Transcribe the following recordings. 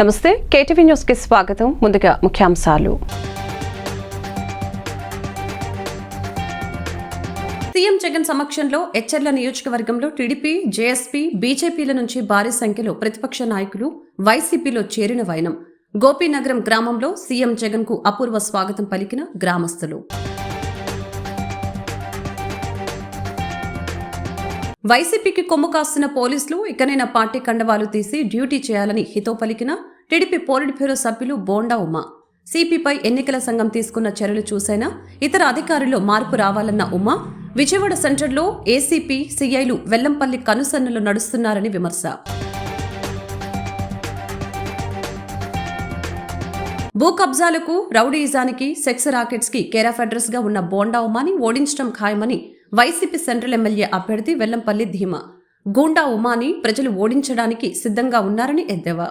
నమస్తే, KTV news కి స్వాగతం. ముందుగా ముఖ్యాంశాలు. సీఎం జగన్ సమక్షంలో ఎచ్చెర్ల నియోజకవర్గంలో టీడీపీ, జేఎస్పీ, బీజేపీల నుంచి భారీ సంఖ్యలో ప్రతిపక్ష నాయకులు వైసీపీలో చేరిన వైనం. గోపీనగరం గ్రామంలో సీఎం జగన్ కు అపూర్వ స్వాగతం పలికిన గ్రామస్తులు. వైసీపీకి కొమ్ము కాస్తున్న పోలీసులు ఇకనైనా పార్టీ కండవాలు తీసి డ్యూటీ చేయాలని హితో పలికిన టీడీపీ పోలిట్ బ్యూరో సభ్యులు బోండా ఉమా. సిపిపై ఎన్నికల సంఘం తీసుకున్న చర్యలు చూసైనా ఇతర అధికారుల్లో మార్పు రావాలన్న ఉమా, విజయవాడ సెంటర్లో ఏసీపీ, సీఐలు వెల్లంపల్లి కనుసన్నలు నడుస్తున్నారని విమర్శ. భూ కబ్జాలకు, రౌడీయిజానికి, సెక్స్ రాకెట్స్ కి కేర్ ఆఫ్ అడ్రస్ గా ఉన్న బోండా ఉమాని ఓడించడం ఖాయమని వైసీపీ సెంట్రల్ ఎమ్మెల్యే అభ్యర్థి వెల్లంపల్లి ధీమా. గూండా ఉమాని ప్రజలు ఓడించడానికి సిద్ధంగా ఉన్నారని ఎద్దేవా.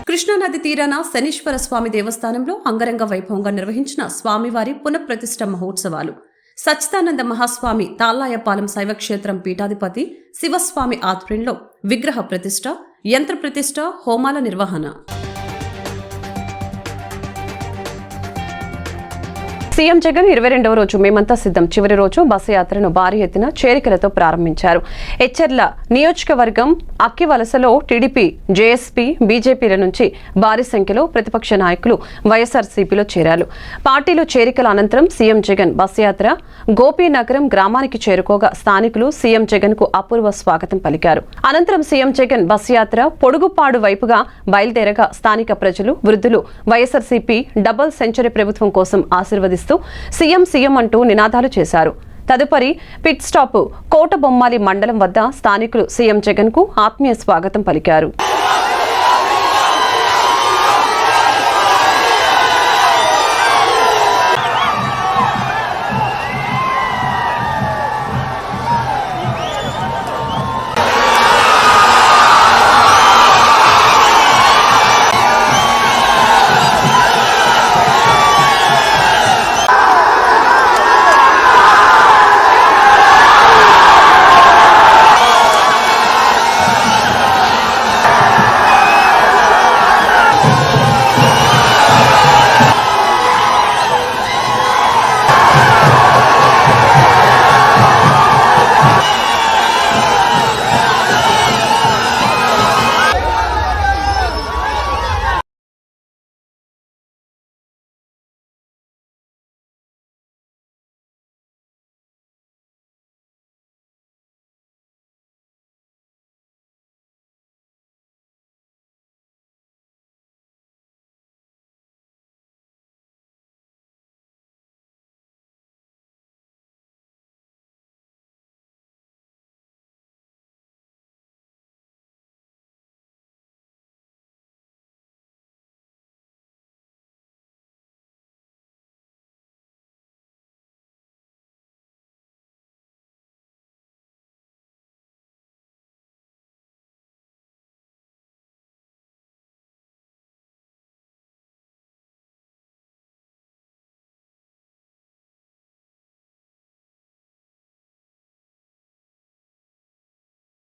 కృష్ణానది తీరాన శనీశ్వర స్వామి దేవస్థానంలో అంగరంగ వైభవంగా నిర్వహించిన స్వామివారి పునఃప్రతిష్ఠ మహోత్సవాలు. సచ్చిదానంద మహాస్వామి తాళ్లాయపాలెం శైవక్షేత్రం పీఠాధిపతి శివస్వామి ఆధ్వర్యంలో విగ్రహ ప్రతిష్ఠ, యంత్ర ప్రతిష్ఠ, హోమాల నిర్వహణ. సీఎం జగన్ 22వ రోజు మేమంతా సిద్ధం చివరి రోజు బస్సు యాత్రను భారీ ఎత్తున చేరికలతో ప్రారంభించారు. ఎచ్చెర్ల నియోజకవర్గం అక్కివలసలో టీడీపీ, జేఎస్పీ, బీజేపీల నుంచి భారీ సంఖ్యలో ప్రతిపక్ష నాయకులు వైఎస్ఆర్సీపీలో చేరారు. పార్టీలో చేరికల అనంతరం సీఎం జగన్ బస్సు యాత్ర గోపీనగరం గ్రామానికి చేరుకోగా స్థానికులు సీఎం జగన్ కు అపూర్వ స్వాగతం పలికారు. అనంతరం సీఎం జగన్ బస్సు యాత్ర పొడుగుపాడు వైపుగా బయలుదేరగా స్థానిక ప్రజలు, వృద్ధులు వైఎస్ఆర్సీపీ డబుల్ సెంచరీ ప్రభుత్వం కోసం ఆశీర్వదిస్తారు. సీఎం సీఎం అంటూ నినాదాలు చేశారు. తదుపరి పిట్ స్టాప్ కోటబొమ్మాలి మండలం వద్ద స్థానికులు సీఎం జగన్ కు ఆత్మీయ స్వాగతం పలికారు.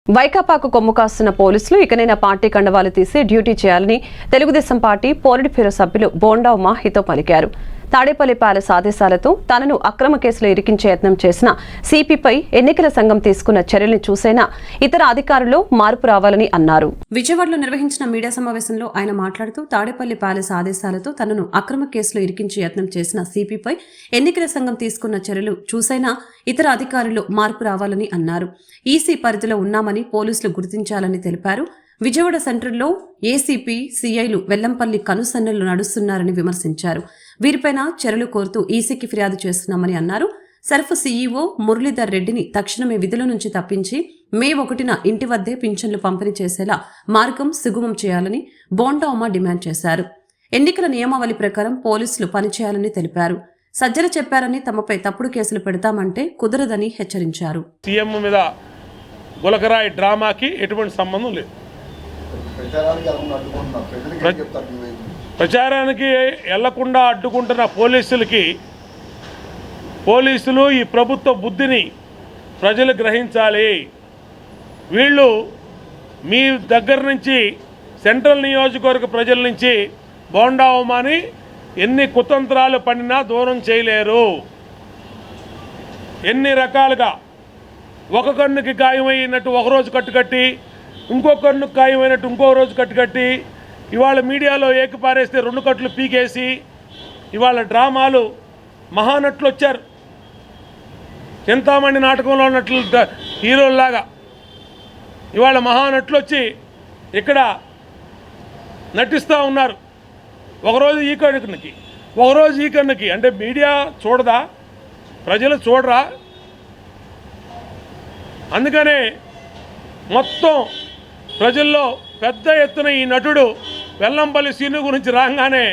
వైకాపాకు కొమ్ము కాస్తున్న పోలీసులు ఇకనైనా పార్టీ కండవాలు తీసి డ్యూటీ చేయాలని తెలుగుదేశం పార్టీ పోలిట్ బ్యూరో సభ్యులు బోండా ఉమా హితో పలికారు. తాడేపల్లి ప్యాలెస్ ఆదేశాలతో తనను అక్రమ కేసులో ఇరికించే యత్నం చేసిన సిపిపై ఎన్నికల సంఘం తీసుకున్న చర్యలను చూసైనా ఇతర అధికారుల్లో మార్పు రావాలని అన్నారు. విజయవాడలో నిర్వహించిన మీడియా సమావేశంలో ఆయన మాట్లాడుతూ తాడేపల్లి ప్యాలెస్ ఆదేశాలతో తనను అక్రమ కేసులో ఇరికించే యత్నం చేసిన సిపిపై ఎన్నికల సంఘం తీసుకున్న చర్యలు చూసైనా ఇతర అధికారుల్లో మార్పు రావాలని అన్నారు. ఈసీ పరిధిలో ఉన్నామని పోలీసులు గుర్తించాలని తెలిపారు. విజయవాడ సెంటర్లో ఏసీపీ, సీఐలు వెల్లంపల్లి కనుసన్నలు నడుస్తున్నారని విమర్శించారు. వీరిపైన చర్యలు కోరుతూ ఈసీకి ఫిర్యాదు చేస్తున్నామని అన్నారు. సర్ఫ్ సీఈఓ మురళీధర్ రెడ్డిని తక్షణమే విధుల నుంచి తప్పించి మే 1న ఇంటి వద్దే పింఛన్లు పంపిణీ చేసేలా మార్గం సుగమం చేయాలని బోండా ఉమా డిమాండ్ చేశారు. ఎన్నికల నియమావళి ప్రకారం పోలీసులు పనిచేయాలని తెలిపారు. సజ్జల చెప్పారని తమపై తప్పుడు కేసులు పెడతామంటే కుదరదని హెచ్చరించారు. సీఎం మీద గులకరాయి డ్రామాకి ఎటువంటి సంబంధం లేదు. ప్రచారానికి వెళ్లకుండా అడ్డుకుంటున్న పోలీసులు ఈ ప్రభుత్వ బుద్ధిని ప్రజలు గ్రహించాలి. వీళ్ళు మీ దగ్గర నుంచి సెంట్రల్ నియోజకవర్గ ప్రజల నుంచి బోండా ఉమాని ఎన్ని కుతంత్రాలు పడినా దూరం చేయలేరు. ఎన్ని రకాలుగా ఒక కన్నుకి గాయమైనట్టు ఒకరోజు కట్టుకట్టి, ఇంకో కన్నుకు గాయమైనట్టు ఇంకో రోజు కట్టుకట్టి, ఇవాళ మీడియాలో ఏకిపారేస్తే 2 కట్లు పీకేసి ఇవాళ డ్రామాలు మహానటులు వచ్చారు. చింతామణి నాటకంలో ఉన్నట్లు హీరోల్లాగా ఇవాళ మహానటులు వచ్చి ఇక్కడ నటిస్తూ ఉన్నారు. ఒకరోజు ఈ కన్నుకి, ఒకరోజు ఈ కన్నుకి. అంటే మీడియా చూడదా? ప్రజలు చూడరా? అందుకనే మొత్తం ప్రజల్లో పెద్ద ఎత్తున ఈ నటుడు వెల్లంపల్లి శ్రీను గురించి రాగానే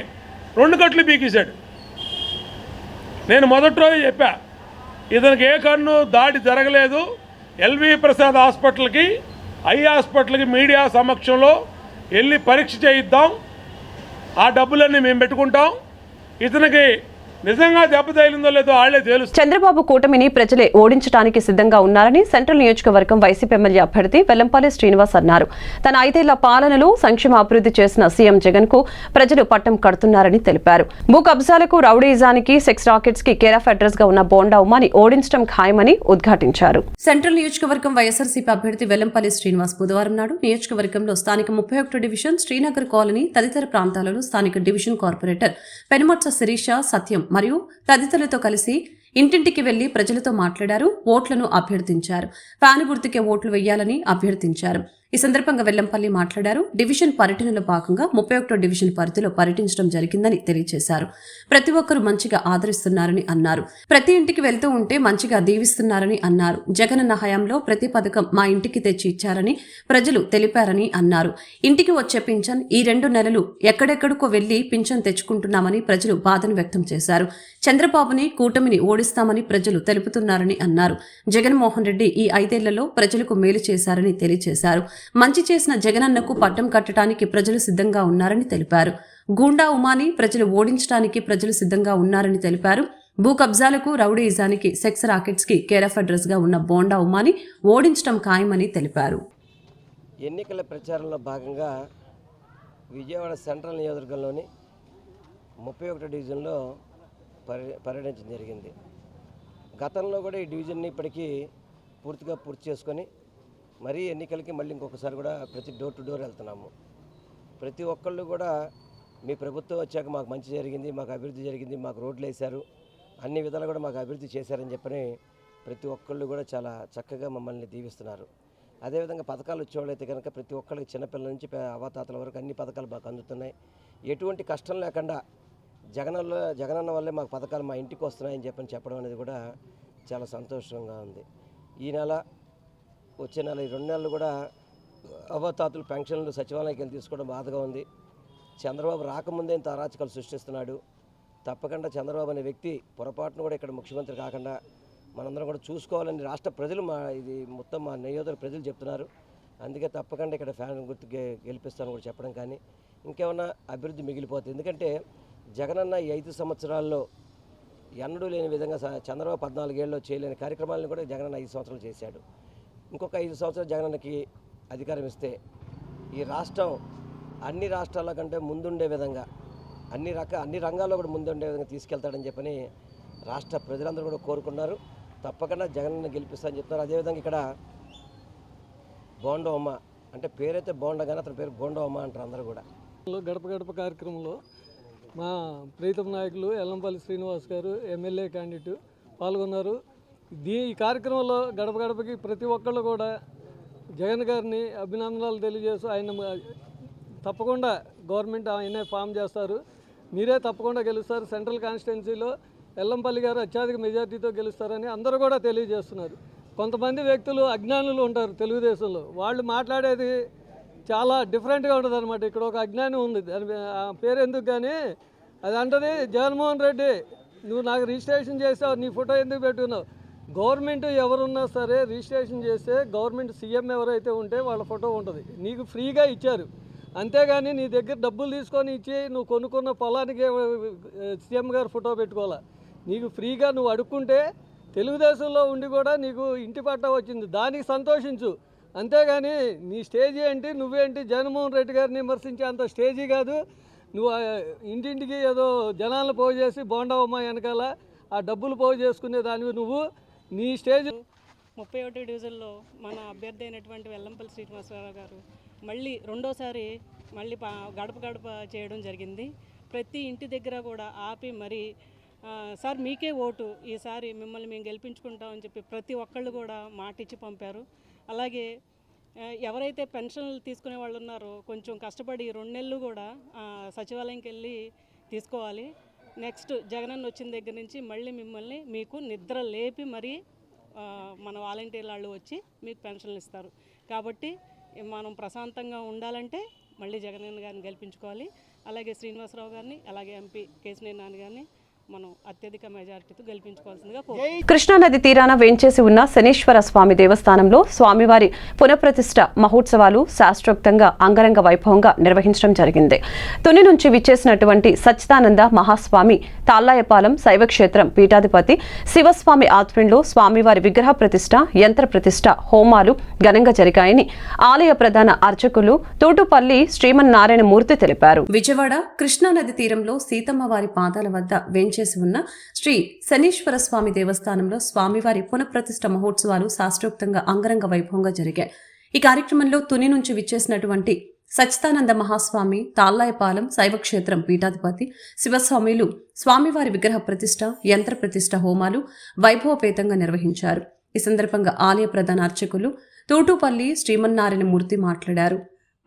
2 కట్లు పీకేశాడు. నేను మొదటి రోజు చెప్పా, ఇతనికి ఏ కన్ను దాడి జరగలేదు. ఎల్వి ప్రసాద్ హాస్పిటల్కి, ఐ హాస్పిటల్కి మీడియా సమక్షంలో వెళ్ళి పరీక్ష చేయిద్దాం, ఆ డబ్బులన్నీ మేము పెట్టుకుంటాం. ఇతనికి నిజంగా దెబ్బ తగిలిందో లేదో వాళ్లే తెలుసు. చంద్రబాబు కూటమిని ప్రజలే ఓడించడానికి సిద్ధంగా ఉన్నారని సెంట్రల్ నియోజకవర్గం వైసీపీ ఎమ్మెల్యే అభ్యర్థి వెల్లంపల్లి శ్రీనివాస్ అన్నారు. తన 5 ఏళ్ల పాలనలో సంక్షేమ అభివృద్ధి చేసిన సీఎం జగన్ కు ప్రజలు పట్టం కడుతున్నారని తెలిపారు. భూ కబ్జాలకు, రౌడీజానికి, సెక్స్ రాకెట్స్ కి కేర్ ఆఫ్ అడ్రస్ గా ఉన్న బోండా ఉమాని ఓడించడం ఖాయమని ఉద్ఘాటించారు. సెంట్రల్ నియోజకవర్గం వైఎస్ఆర్సీపీ అభ్యర్థి వెల్లంపల్లి శ్రీనివాస్ బుధవారం నాడు నియోజకవర్గంలో స్థానిక 31 డివిజన్, శ్రీనగర్ కాలనీ తదితర ప్రాంతాలలో స్థానిక డివిజన్ కార్పొరేటర్ పెనుమర్చ శిరీష, సత్యం మరియు తదితరులతో కలిసి ఇంటింటికి వెళ్లి ప్రజలతో మాట్లాడారు. ఓట్లను అభ్యర్థించారు. ఫ్యాన్ గుర్తుకే ఓట్లు వేయాలని అభ్యర్థించారు. ఈ సందర్భంగా వెల్లంపల్లి మాట్లాడారు. డివిజన్ పర్యటనలో భాగంగా 31 డివిజన్ పరిధిలో పర్యటించడం జరిగిందని తెలియజేశారు. ప్రతి ఒక్కరూ మంచిగా ఆదరిస్తున్నారని అన్నారు. ప్రతి ఇంటికి వెళ్తూ ఉంటే మంచిగా దీవిస్తున్నారని అన్నారు. జగనన్న హయాంలో ప్రతి పథకం మా ఇంటికి తెచ్చి ఇచ్చారని ప్రజలు తెలిపారని అన్నారు. ఇంటికి వచ్చే పింఛన్ ఈ 2 నెలలు ఎక్కడెక్కడికో వెళ్లి పింఛన్ తెచ్చుకుంటున్నామని ప్రజలు బాధను వ్యక్తం చేశారు. చంద్రబాబుని, కూటమిని ఓడిస్తామని ప్రజలు తెలుపుతున్నారని అన్నారు. జగన్మోహన్ రెడ్డి ఈ 5 ఏళ్లలో ప్రజలకు మేలు చేశారని తెలియజేశారు. మంచి చేసిన జగనన్నకు పట్టం కట్టడానికి ప్రజలు సిద్ధంగా ఉన్నారని తెలిపారు. గూండా ఉమాని ప్రజలు ఓడించడానికి ప్రజలు సిద్ధంగా ఉన్నారని తెలిపారు. భూ కబ్జాలకు, రౌడీయిజానికి, సెక్స్ రాకెట్స్ కి కేర్ ఆఫ్ అడ్రస్ గా ఉన్న బోండా ఉమాని ఓడించడం ఖాయమని తెలిపారు. ఎన్నికల ప్రచారంలో భాగంగా విజయవాడ సెంట్రల్ నియోజకవర్గంలోని 31 డివిజన్లో పర్యటించడం జరిగింది. గతంలో కూడా ఈ డివిజన్ని ఇప్పటికీ పూర్తి చేసుకొని మరీ ఎన్నికలకి మళ్ళీ ఇంకొకసారి కూడా ప్రతి డోర్ టు డోర్ వెళ్తున్నాము. ప్రతి ఒక్కళ్ళు కూడా మీ ప్రభుత్వం వచ్చాక మాకు మంచి జరిగింది, మాకు అభివృద్ధి జరిగింది, మాకు రోడ్లు వేశారు, అన్ని విధాలు కూడా మాకు అభివృద్ధి చేశారని చెప్పని ప్రతి ఒక్కళ్ళు కూడా చాలా చక్కగా మమ్మల్ని దీవిస్తున్నారు. అదేవిధంగా పథకాలు వచ్చేవాళ్ళైతే కనుక ప్రతి ఒక్కళ్ళకి చిన్నపిల్లల నుంచి అవాతాతల వరకు అన్ని పథకాలు మాకు అందుతున్నాయి. ఎటువంటి కష్టం లేకుండా జగనన్న వల్లే మాకు పథకాలు మా ఇంటికి వస్తున్నాయని చెప్పడం అనేది కూడా చాలా సంతోషంగా ఉంది. ఈ నెల, వచ్చే నెల, ఈ 2 నెలలు కూడా అవాతాతులు పెన్షన్లు సచివాలయానికి వెళ్ళి తీసుకోవడం బాధగా ఉంది. చంద్రబాబు రాకముందే ఇంత అరాచకాలు సృష్టిస్తున్నాడు. తప్పకుండా చంద్రబాబు అనే వ్యక్తి పొరపాటును కూడా ఇక్కడ ముఖ్యమంత్రి కాకుండా మనందరం కూడా చూసుకోవాలని రాష్ట్ర ప్రజలు ఇది మొత్తం మా నియోజకవర్గ ప్రజలు చెప్తున్నారు. అందుకే తప్పకుండా ఇక్కడ ఫ్యాన్ గుర్తుకి గెలిపిస్తాను కూడా చెప్పడం కానీ ఇంకేమన్నా అభివృద్ధి మిగిలిపోతుంది. ఎందుకంటే జగనన్న ఈ 5 సంవత్సరాల్లో ఎన్నడూ లేని విధంగా చంద్రబాబు 14 ఏళ్ళలో చేయలేని కార్యక్రమాలను కూడా జగనన్న 5 సంవత్సరాలు చేశాడు. ఇంకొక 5 సంవత్సరాలు జగనన్నకి అధికారం ఇస్తే ఈ రాష్ట్రం అన్ని రాష్ట్రాల కంటే ముందుండే విధంగా అన్ని రంగాల్లో కూడా ముందుండే విధంగా తీసుకెళ్తాడని చెప్పని రాష్ట్ర ప్రజలందరూ కూడా కోరుకున్నారు. తప్పకుండా జగనన్న గెలిపిస్తారని చెప్తున్నారు. అదేవిధంగా ఇక్కడ బోండా ఉమ్మ అంటే పేరైతే బోండా కానీ అతని పేరు బోండా ఉమ్మ అంటారు అందరూ కూడా. గడప గడప కార్యక్రమంలో మా ప్రీతం నాయకులు వెల్లంపల్లి శ్రీనివాస్ గారు ఎమ్మెల్యే క్యాండిడేట్ పాల్గొన్నారు. ఈ కార్యక్రమంలో గడప గడపకి ప్రతి ఒక్కళ్ళు కూడా జగన్ గారిని అభినందనలు తెలియజేస్తూ ఆయన తప్పకుండా గవర్నమెంట్ ఆయనే ఫామ్ చేస్తారు, మీరే తప్పకుండా గెలుస్తారు, సెంట్రల్ కాన్స్టిట్యున్సీలో వెల్లంపల్లి గారు అత్యధిక మెజార్టీతో గెలుస్తారని అందరూ కూడా తెలియజేస్తున్నారు. కొంతమంది వ్యక్తులు అజ్ఞానులు ఉంటారు తెలుగుదేశంలో, వాళ్ళు మాట్లాడేది చాలా డిఫరెంట్గా ఉంటుంది అనమాట. ఇక్కడ ఒక అజ్ఞానం ఉంది, దాని పేరు ఎందుకు కానీ అది అంటది, జగన్మోహన్ రెడ్డి నువ్వు నాకు రిజిస్ట్రేషన్ చేసావు, నీ ఫోటో ఎందుకు పెట్టుకున్నావు? గవర్నమెంట్ ఎవరున్నా సరే రిజిస్ట్రేషన్ చేస్తే గవర్నమెంట్ సీఎం ఎవరైతే ఉంటే వాళ్ళ ఫోటో ఉంటుంది, నీకు ఫ్రీగా ఇచ్చారు. అంతేగాని నీ దగ్గర డబ్బులు తీసుకొని ఇచ్చి నువ్వు కొనుక్కున్న పొలానికి సీఎం గారు ఫోటో పెట్టుకోవాలా. నీకు ఫ్రీగా నువ్వు అడుక్కుంటే తెలుగుదేశంలో ఉండి కూడా నీకు ఇంటి పట్టా వచ్చింది, దానికి సంతోషించు. అంతేగాని నీ స్టేజీ ఏంటి, నువ్వేంటి జగన్మోహన్ రెడ్డి గారిని విమర్శించే అంత స్టేజీ కాదు. నువ్వు ఇంటింటికి ఏదో జనాలను పోగు చేసి బోండావమ్మ వెనకాల ఆ డబ్బులు పోగు చేసుకునే దానివి నువ్వు. నీ స్టేజ్ 31 డివిజన్లో మన అభ్యర్థి అయినటువంటి వెల్లంపల్లి శ్రీనివాసరావు గారు మళ్ళీ రెండోసారి మళ్ళీ గడప గడప చేయడం జరిగింది. ప్రతి ఇంటి దగ్గర కూడా ఆపి మరి సార్ మీకే ఓటు, ఈసారి మిమ్మల్ని మేము గెలిపించుకుంటామని చెప్పి ప్రతి ఒక్కళ్ళు కూడా మాట ఇచ్చి పంపారు. అలాగే ఎవరైతే పెన్షన్లు తీసుకునే వాళ్ళు ఉన్నారో కొంచెం కష్టపడి 2 నెలలు కూడా సచివాలయంకి వెళ్ళి తీసుకోవాలి. నెక్స్ట్ జగనన్న వచ్చిన దగ్గర నుంచి మళ్ళీ మిమ్మల్ని మీకు నిద్ర లేపి మరీ మన వాలంటీర్ల వాళ్ళు వచ్చి మీకు పెన్షన్లు ఇస్తారు. కాబట్టి మనం ప్రశాంతంగా ఉండాలంటే మళ్ళీ జగనన్న గారిని గెలిపించుకోవాలి. అలాగే శ్రీనివాసరావు గారిని, అలాగే ఎంపీ కేశినేని నాని గారిని మనం అత్యధిక మెజారిటీతో గెలిపించుకోవాల్సిందిగా కోరుతున్నాం. కృష్ణానది తీరాన వేంచేసి ఉన్న శనీశ్వర స్వామి దేవస్థానంలో స్వామివారి పునఃప్రతిష్ఠ మహోత్సవాలు శాస్త్రోక్తంగా అంగరంగ వైభవంగా నిర్వహించడం జరిగింది. తుని నుంచి విచ్చేసినటువంటి సచ్చిదానంద మహాస్వామి తాళ్లాయపాలెం శైవక్షేత్రం పీఠాధిపతి శివస్వామి ఆధ్వర్యంలో స్వామివారి విగ్రహ ప్రతిష్ఠ, యంత్ర ప్రతిష్ఠ, హోమాలు ఘనంగా జరిగాయని ఆలయ ప్రధాన అర్చకులు తూటుపల్లి శ్రీమన్నారాయణ మూర్తి తెలిపారు. విజయవాడ కృష్ణానది తీరంలో సీతమ్మవారి పాదాల వద్ద చేసి ఉన్న శ్రీ శనీశ్వర స్వామి దేవస్థానంలో స్వామివారి పునఃప్రతిష్ఠ మహోత్సవాలు శాస్త్రోక్తంగా అంగరంగ వైభవంగా జరిగాయి. ఈ కార్యక్రమంలో తుని నుంచి విచ్చేసినటువంటి సచ్చిదానంద మహాస్వామి తాళ్లాయపాలెం శైవక్షేత్రం పీఠాధిపతి శివస్వామిలు స్వామివారి విగ్రహ ప్రతిష్ఠ, యంత్ర ప్రతిష్ఠ హోమాలు వైభవపేతంగా నిర్వహించారు. ఈ సందర్భంగా ఆలయ ప్రధాన అర్చకులు తూటుపల్లి శ్రీమన్నారాయణ మూర్తి మాట్లాడారు.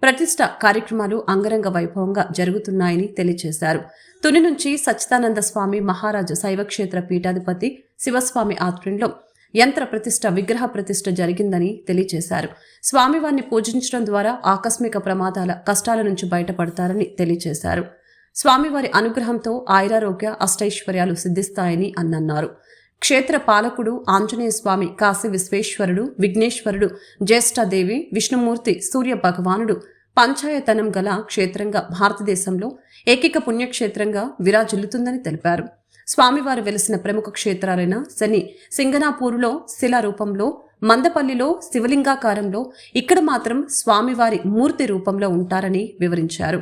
ప్రతిష్ఠ కార్యక్రమాలు అంగరంగ వైభవంగా జరుగుతున్నాయని తెలియజేశారు. తుని నుంచి సచ్చిదానంద స్వామి మహారాజు శైవక్షేత్ర పీఠాధిపతి శివస్వామి ఆధ్వర్యంలో యంత్ర ప్రతిష్ఠ, విగ్రహ ప్రతిష్ఠ జరిగిందని తెలియజేశారు. స్వామివారిని పూజించడం ద్వారా ఆకస్మిక ప్రమాదాల కష్టాల నుంచి బయటపడతారని తెలియజేశారు. స్వామివారి అనుగ్రహంతో ఆయురారోగ్య అష్టైశ్వర్యాలు సిద్ధిస్తాయని అన్నారు. క్షేత్ర పాలకుడు ఆంజనేయ స్వామి, కాశీ విశ్వేశ్వరుడు, విఘ్నేశ్వరుడు, జ్యేష్ఠాదేవి, విష్ణుమూర్తి, సూర్య భగవానుడు పంచాయతనం గల క్షేత్రంగా భారతదేశంలో ఏకైక పుణ్యక్షేత్రంగా విరాజిల్లుతుందని తెలిపారు. స్వామివారు వెలిసిన ప్రముఖ క్షేత్రాలైన శని సింగనాపూరులో శిలా రూపంలో, మందపల్లిలో శివలింగాకారంలో, ఇక్కడ మాత్రం స్వామివారి మూర్తి రూపంలో ఉంటారని వివరించారు.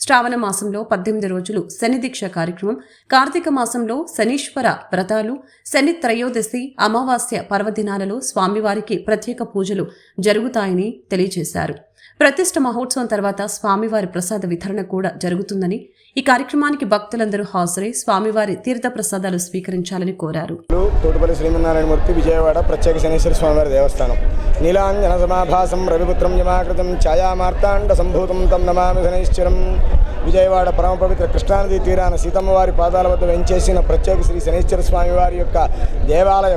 శ్రావణ మాసంలో 18 రోజులు శని దీక్ష కార్యక్రమం, కార్తీక మాసంలో శనీశ్వర వ్రతాలు, శని త్రయోదశి, అమావాస్య పర్వదినాలలో స్వామివారికి ప్రత్యేక పూజలు జరుగుతాయని తెలియజేశారు. ప్రతిష్ఠ మహోత్సవం తర్వాత స్వామివారి ప్రసాద వితరణ కూడా జరుగుతుందని, ఈ కార్యక్రమానికి భక్తులందరూ హాజరై స్వామివారి తీర్థ ప్రసాదాలు స్వీకరించాలని కోరారు. తోటపల్లి శ్రీమన్నారాయణమూర్తి, విజయవాడ ప్రత్యేక శనీశ్వర స్వామివారి దేవస్థానం. నీలాంజన సమాభాసం రవిపుత్రం యమాకృతం ఛాయామార్తాండ సంభూతం తం నమామి శనైశ్వరం. విజయవాడ పరమ పవిత్ర కృష్ణానదీ తీరాన సీతమ్మవారి పాదాల వద్ద వెంచేసిన ప్రత్యేక శ్రీ శనీశ్వర స్వామివారి యొక్క దేవాలయ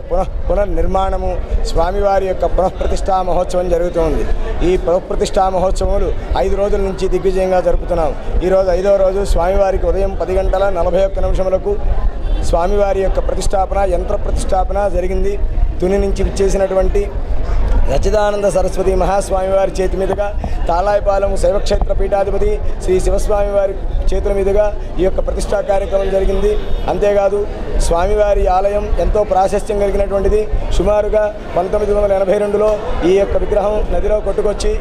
పునర్నిర్మాణము, స్వామివారి యొక్క పునఃప్రతిష్ఠా మహోత్సవం జరుగుతోంది. ఈ పునఃప్రతిష్ఠా మహోత్సవాలు 5 రోజుల నుంచి దిగ్విజయంగా జరుపుతున్నాం. ఈరోజు 5వ రోజు స్వామివారికి ఉదయం 10:41 స్వామివారి యొక్క ప్రతిష్టాపన, యంత్ర ప్రతిష్టాపన జరిగింది. తుని నుంచి విచ్చేసినటువంటి సచ్చిదానంద సరస్వతి మహాస్వామివారి చేతి మీదుగా, తాళాయపాలెం శైవక్షేత్ర పీఠాధిపతి శ్రీ శివస్వామివారి చేతుల మీదుగా ఈ యొక్క ప్రతిష్టా కార్యక్రమం జరిగింది. అంతేకాదు స్వామివారి ఆలయం ఎంతో ప్రాశస్త్యం కలిగినటువంటిది. సుమారుగా 1982లో ఈ యొక్క విగ్రహం నదిలో కొట్టుకొచ్చి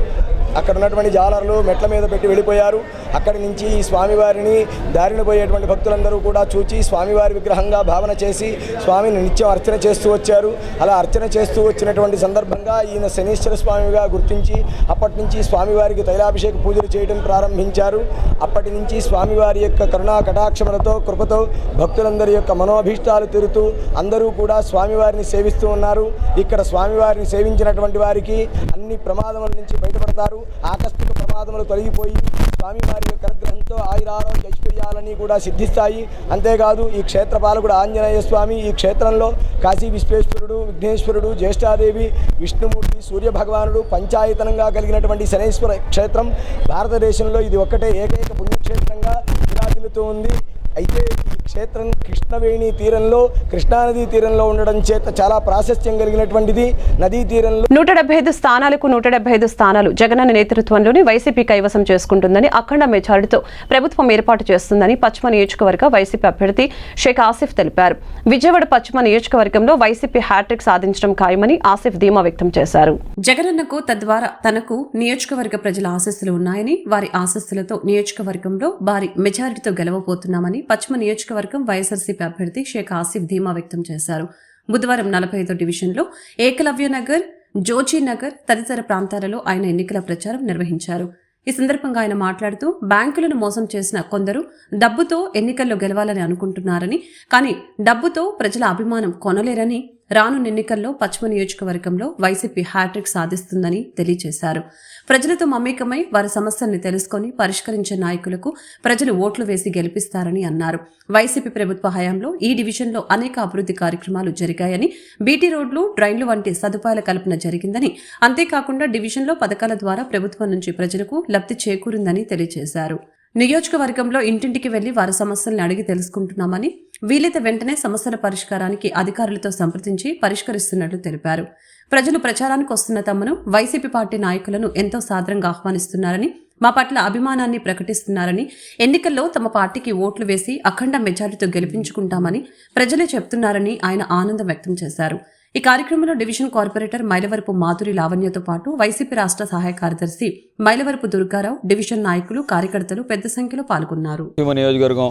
అక్కడ ఉన్నటువంటి జాలర్లు మెట్ల మీద పెట్టి వెళ్ళిపోయారు. అక్కడి నుంచి ఈ స్వామివారిని దారిన పోయేటువంటి భక్తులందరూ కూడా చూచి స్వామివారి విగ్రహంగా భావన చేసి స్వామిని నిత్యం అర్చన చేస్తూ వచ్చారు. అలా అర్చన చేస్తూ వచ్చినటువంటి సందర్భంగా ఈయన శనీశ్వర స్వామిగా గుర్తించి అప్పటి నుంచి స్వామివారికి తైలాభిషేక పూజలు చేయడం ప్రారంభించారు. అప్పటి నుంచి స్వామివారి యొక్క కరుణా కటాక్షములతో, కృపతో భక్తులందరి యొక్క మనోభీష్టాలు తీరుతూ అందరూ కూడా స్వామివారిని సేవిస్తూ ఉన్నారు. ఇక్కడ స్వామివారిని సేవించినటువంటి వారికి అన్ని ప్రమాదముల నుంచి బయటపడతారు. ఆకస్మిక ప్రమాదములు తొలగిపోయి స్వామివారి యొక్క అనుగ్రహంతో ఆయురారోగ్య ఐశ్వర్యాలన్నీ కూడా సిద్ధిస్తాయి. అంతేకాదు ఈ క్షేత్ర పాలకుడు ఆంజనేయ స్వామి, ఈ క్షేత్రంలో కాశీ విశ్వేశ్వరుడు, విఘ్నేశ్వరుడు, జ్యేష్ఠాదేవి, విష్ణుమూర్తి, సూర్య భగవానుడు పంచాయతనంగా కలిగినటువంటి శనైశ్వర క్షేత్రం భారతదేశంలో ఇది ఒక్కటే ఏకైక పుణ్యక్షేత్రంగా విరాజిల్లుతూ ఉంది. అయితే ఈ క్షేత్రం కృష్ణవేణి తీరంలో, కృష్ణానదీ తీరంలో ఉండడం చేత చాలా ప్రాశస్త్యం కలిగినటువంటిది. నదీ తీరంలో 175 స్థానాలకు 175 స్థానాలు జగనన్న నేతృత్వంలోని వైసీపీ కైవసం చేసుకుంటుందని, అఖండ మెజారిటీతో ప్రభుత్వం ఏర్పాటు చేస్తుందని పశ్చిమ నియోజకవర్గ వైసీపీ అభ్యర్థి షేక్ ఆసిఫ్ తెలిపారు. విజయవాడ పశ్చిమ నియోజకవర్గంలో వైసీపీ హ్యాట్రిక్ సాధించడం ఖాయమని ఆసిఫ్ ధీమా వ్యక్తం చేశారు. జగనన్నకు తద్వారా తనకు నియోజకవర్గ ప్రజల ఆశీస్సులు ఉన్నాయని, వారి ఆశీస్సులతో నియోజకవర్గంలో భారీ మెజారిటీతో గెలవబోతున్నామని పశ్చిమ నియోజకవర్గం వైఎస్ఆర్సీపీ అభ్యర్థి షేక్ ఆసిఫ్ ధీమా వ్యక్తం చేశారు. బుధవారం 45వ డివిజన్లో ఏకలవ్య నగర్, జోజీ నగర్ తదితర ప్రాంతాలలో ఆయన ఎన్నికల ప్రచారం నిర్వహించారు. ఈ సందర్భంగా ఆయన మాట్లాడుతూ బ్యాంకులను మోసం చేసిన కొందరు డబ్బుతో ఎన్నికల్లో గెలవాలని అనుకుంటున్నారని, కానీ డబ్బుతో ప్రజల అభిమానం కొనలేరని, రానున్న ఎన్నికల్లో పశ్చిమ నియోజకవర్గంలో వైసీపీ హ్యాట్రిక్ సాధిస్తుందని తెలియజేశారు. ప్రజలతో మమేకమై వారి సమస్యల్ని తెలుసుకుని పరిష్కరించే నాయకులకు ప్రజలు ఓట్లు వేసి గెలిపిస్తారని అన్నారు. వైసీపీ ప్రభుత్వ హయాంలో ఈ డివిజన్లో అనేక అభివృద్ధి కార్యక్రమాలు జరిగాయని, బీటీ రోడ్లు, డ్రైన్లు వంటి సదుపాయాల కల్పన జరిగిందని, అంతేకాకుండా డివిజన్లో పథకాల ద్వారా ప్రభుత్వం నుంచి ప్రజలకు లబ్ధి చేకూరిందని తెలియజేశారు. నియోజకవర్గంలో ఇంటింటికి వెళ్లి వారి సమస్యల్ని అడిగి తెలుసుకుంటున్నామని, వీలైతే వెంటనే సమస్యల పరిష్కారానికి అధికారులతో సంప్రదించి పరిష్కరిస్తున్నట్లు తెలిపారు. ప్రజలు ప్రచారానికి వస్తున్న తమను వైసీపీ పార్టీ నాయకులను ఎంతో సాదరంగా ఆహ్వానిస్తున్నారని, మా పట్ల అభిమానాన్ని ప్రకటిస్తున్నారని, ఎన్నికల్లో తమ పార్టీకి ఓట్లు వేసి అఖండ మెజారిటీతో గెలిపించుకుంటామని ప్రజలే చెప్తున్నారని ఆయన ఆనందం వ్యక్తం చేశారు. ఈ కార్యక్రమంలో డివిజన్ కార్పొరేటర్ మైలవరపు మాధురి లావణ్యతో పాటు వైసీపీ రాష్ట్ర సహాయ కార్యదర్శి మైలవరపు దుర్గారావు, డివిజన్ నాయకులు, కార్యకర్తలు పెద్ద సంఖ్యలో పాల్గొన్నారు. నియోజకవర్గం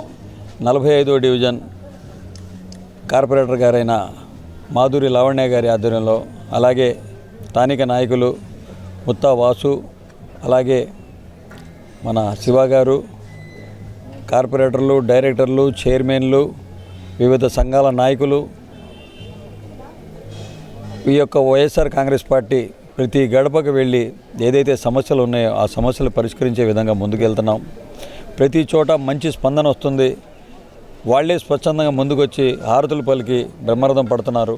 45వ డివిజన్ కార్పొరేటర్ గారైన మాధురి లావణ్య గారి ఆధ్వర్యంలో, అలాగే స్థానిక నాయకులు ముత్తా వాసు, అలాగే మన శివ గారు, కార్పొరేటర్లు, డైరెక్టర్లు, చైర్మన్లు, వివిధ సంఘాల నాయకులు, ఈ యొక్క వైఎస్ఆర్ కాంగ్రెస్ పార్టీ ప్రతి గడపకు వెళ్ళి ఏదైతే సమస్యలు ఉన్నాయో ఆ సమస్యలు పరిష్కరించే విధంగా ముందుకెళ్తున్నాం. ప్రతి చోట మంచి స్పందన వస్తుంది. వాళ్లే స్వచ్ఛందంగా ముందుకొచ్చి హారతులు పలికి బ్రహ్మరథం పడుతున్నారు.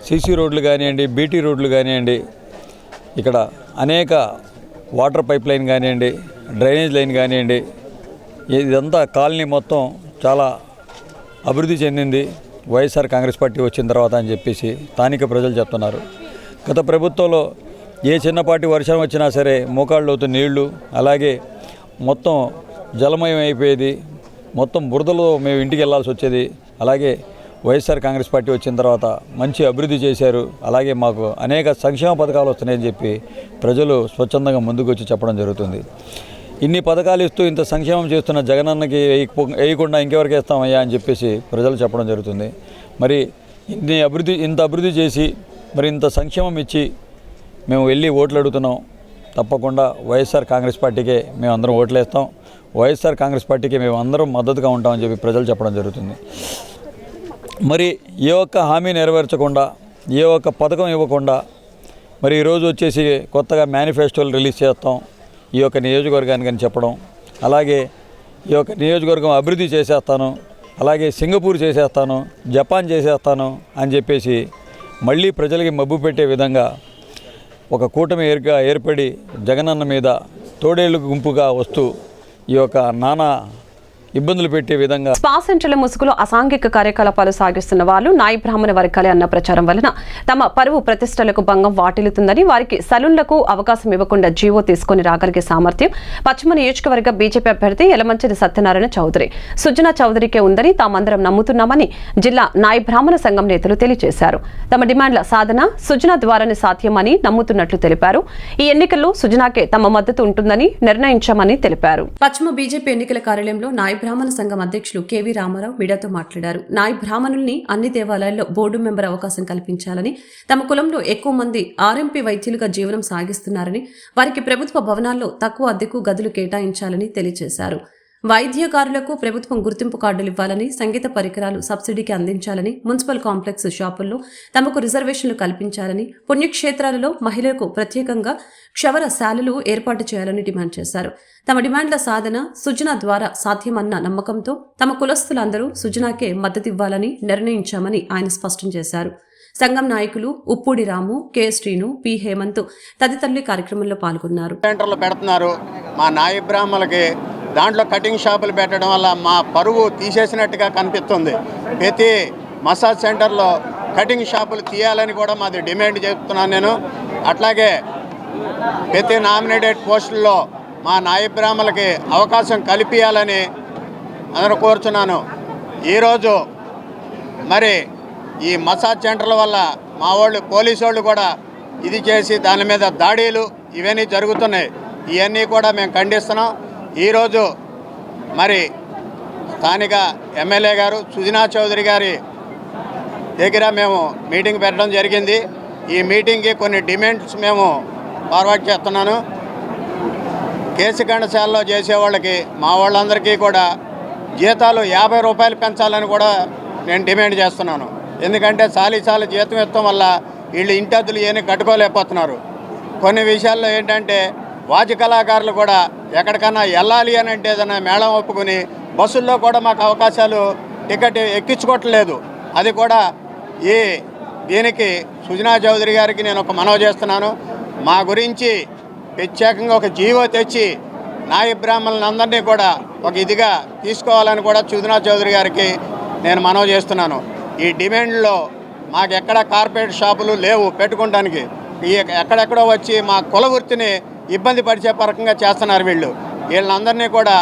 సీసీ రోడ్లు కానివ్వండి, బీటీ రోడ్లు కానివ్వండి, ఇక్కడ అనేక వాటర్ పైప్ లైన్ కానివ్వండి, డ్రైనేజ్ లైన్ కానివ్వండి, ఇదంతా కాలనీ మొత్తం చాలా అభివృద్ధి చెందింది వైఎస్ఆర్ కాంగ్రెస్ పార్టీ వచ్చిన తర్వాత అని చెప్పేసి స్థానిక ప్రజలు చెప్తున్నారు. గత ప్రభుత్వంలో ఏ చిన్నపాటి వర్షం వచ్చినా సరే మోకాళ్ళలోతు నీళ్లు, అలాగే మొత్తం జలమయం అయిపోయేది, మొత్తం బురదలో మేము ఇంటికి వెళ్లాల్సి వచ్చేది. అలాగే వైఎస్ఆర్ కాంగ్రెస్ పార్టీ వచ్చిన తర్వాత మంచి అభివృద్ధి చేశారు, అలాగే మాకు అనేక సంక్షేమ పథకాలు వస్తున్నాయని చెప్పి ప్రజలు స్వచ్ఛందంగా ముందుకు వచ్చి చెప్పడం జరుగుతుంది. ఇన్ని పథకాలు ఇస్తూ ఇంత సంక్షేమం చేస్తున్న జగనన్నకి వేయకుండా ఇంకెవరికి వేస్తామయ్యా అని చెప్పేసి ప్రజలు చెప్పడం జరుగుతుంది. మరి ఇంత అభివృద్ధి చేసి మరి ఇంత సంక్షేమం ఇచ్చి మేము వెళ్ళి ఓట్లు అడుగుతున్నాం. తప్పకుండా వైఎస్ఆర్ కాంగ్రెస్ పార్టీకే మేము అందరం ఓట్లు వేస్తాం, వైఎస్ఆర్ కాంగ్రెస్ పార్టీకి మేము అందరం మద్దతుగా ఉంటామని చెప్పి ప్రజలు చెప్పడం జరుగుతుంది. మరి ఏ ఒక్క హామీ నెరవేర్చకుండా, ఏ ఒక్క పథకం ఇవ్వకుండా మరి ఈరోజు వచ్చేసి కొత్తగా మేనిఫెస్టోలు రిలీజ్ చేస్తాం ఈ యొక్క నియోజకవర్గానికి అని చెప్పడం, అలాగే ఈ యొక్క నియోజకవర్గం అభివృద్ధి చేసేస్తాను, అలాగే సింగపూర్ చేసేస్తాను, జపాన్ చేసేస్తాను అని చెప్పేసి మళ్ళీ ప్రజలకి మబ్బు పెట్టే విధంగా ఒక కూటమి ఏర్పడి జగనన్న మీద తోడేళ్లు గుంపుగా వస్తూ ఈ యొక్క నానా ఇబ్బందులు పెట్టే విధంగా స్పా సెంటర్ల ముసుగులో అసాంఘిక కార్యకలాపాలు సాగిస్తున్న వాళ్ళు నాయి బ్రాహ్మణ వర్గాలే అన్న ప్రచారం వలన తమ పరువు ప్రతిష్టలకు భంగం వాటిల్లుతుందని, వారికి సలూన్లకు అవకాశం ఇవ్వకుండా జీవో తీసుకుని రాగలిగే సామర్థ్యం పశ్చిమ నియోజకవర్గ బీజేపీ అభ్యర్థి యలమంచిలి సత్యనారాయణ చౌదరి, సుజనా చౌదరికే ఉందని తామందరం నమ్ముతున్నామని జిల్లా నాయి బ్రాహ్మణ సంఘం నేతలు తెలియజేశారు. తమ డిమాండ్ల సాధన సుజనా ద్వారానే సాధ్యమని నమ్ముతున్నట్లు తెలిపారు. ఈ ఎన్నికల్లో సుజనాకే తమ మద్దతు ఉంటుందని నిర్ణయించామని తెలిపారు. పశ్చిమ బీజేపీ ఎన్నికల కార్యాలయంలో నాయి బ్రాహ్మణ సంఘం అధ్యక్షులు కేవీ రామారావు మీడియాతో మాట్లాడారు. నాయి బ్రాహ్మణుల్ని అన్ని దేవాలయాల్లో బోర్డు మెంబర్ అవకాశం కల్పించాలని, తమ కులంలో ఎక్కువ మంది ఆర్ఎంపీ వైద్యులుగా జీవనం సాగిస్తున్నారని, వారికి ప్రభుత్వ భవనాల్లో తక్కువ అద్దెకు గదులు కేటాయించాలని తెలియజేశారు. వైద్యకారులకు ప్రభుత్వం గుర్తింపు కార్డులు ఇవ్వాలని, సంగీత పరికరాలు సబ్సిడీకి అందించాలని, మున్సిపల్ కాంప్లెక్స్ షాపుల్లో తమకు రిజర్వేషన్లు కల్పించాలని, పుణ్యక్షేత్రాలలో మహిళలకు ప్రత్యేకంగా క్షవర శాలలు ఏర్పాటు చేయాలని డిమాండ్ చేశారు. తమ డిమాండ్ల సాధన సుజనా ద్వారా సాధ్యమన్న నమ్మకంతో తమ కులస్తులందరూ సుజనాకే మద్దతివ్వాలని నిర్ణయించామని ఆయన స్పష్టం చేశారు. సంఘం నాయకులు ఉప్పూడి రాము, కె శ్రీను, పి హేమంత్ తదితరులు కార్యక్రమంలో పాల్గొన్నారు. సెంటర్లు పెడుతున్నారు. మా నాయి బ్రాహ్మణులకి దాంట్లో కటింగ్ షాపులు పెట్టడం వల్ల మా పరువు తీసేసినట్టుగా కనిపిస్తుంది. ప్రతి మసాజ్ సెంటర్లో కటింగ్ షాపులు తీయాలని కూడా మాది డిమాండ్ చేస్తున్నాను నేను. అట్లాగే ప్రతి నామినేటెడ్ పోస్టుల్లో మా నాయ బ్రాహ్మణులకి అవకాశం కల్పించాలని అందరూ కోరుచున్నాను. ఈరోజు మరి ఈ మసాజ్ సెంటర్ల వల్ల మా వాళ్ళు పోలీసు వాళ్ళు కూడా ఇది చేసి దాని మీద దాడులు ఇవన్నీ జరుగుతున్నాయి. ఇవన్నీ కూడా మేము ఖండిస్తున్నాం. ఈరోజు మరి స్థానిక ఎమ్మెల్యే గారు సుజనా చౌదరి గారి దగ్గర మేము మీటింగ్ పెట్టడం జరిగింది. ఈ మీటింగ్కి కొన్ని డిమాండ్స్ మేము ఫార్వర్డ్ చేస్తున్నాను. కేసు గండశాలలో చేసేవాళ్ళకి మా వాళ్ళందరికీ కూడా జీతాలు 50 రూపాయలు పెంచాలని కూడా నేను డిమాండ్ చేస్తున్నాను. ఎందుకంటే చాలీ జీతం ఇవ్వడం వల్ల వీళ్ళు ఇంటద్దులు ఏమీ కట్టుకోలేకపోతున్నారు. కొన్ని విషయాల్లో ఏంటంటే వాద్య కళాకారులు కూడా ఎక్కడికన్నా వెళ్ళాలి అని అంటే ఏదైనా మేళం ఒప్పుకొని బస్సుల్లో కూడా మాకు అవకాశాలు టికెట్ ఎక్కించుకోవట్లేదు. అది కూడా దీనికి సుజనా చౌదరి గారికి నేను ఒక మనవి చేస్తున్నాను. మా గురించి ప్రత్యేకంగా ఒక జీవో తెచ్చి నాయ బ్రాహ్మణులందరినీ కూడా ఒక ఇదిగా తీసుకోవాలని కూడా సుజనా చౌదరి గారికి నేను మనవి చేస్తున్నాను. ఈ డిమాండ్లో మాకు ఎక్కడ కార్పొరేట్ షాపులు లేవు పెట్టుకోవడానికి. ఎక్కడెక్కడో వచ్చి మా కుల వృత్తిని ఇబ్బంది పరిచే పరకంగా చేస్తున్నారు. వీళ్ళందరినీ కూడా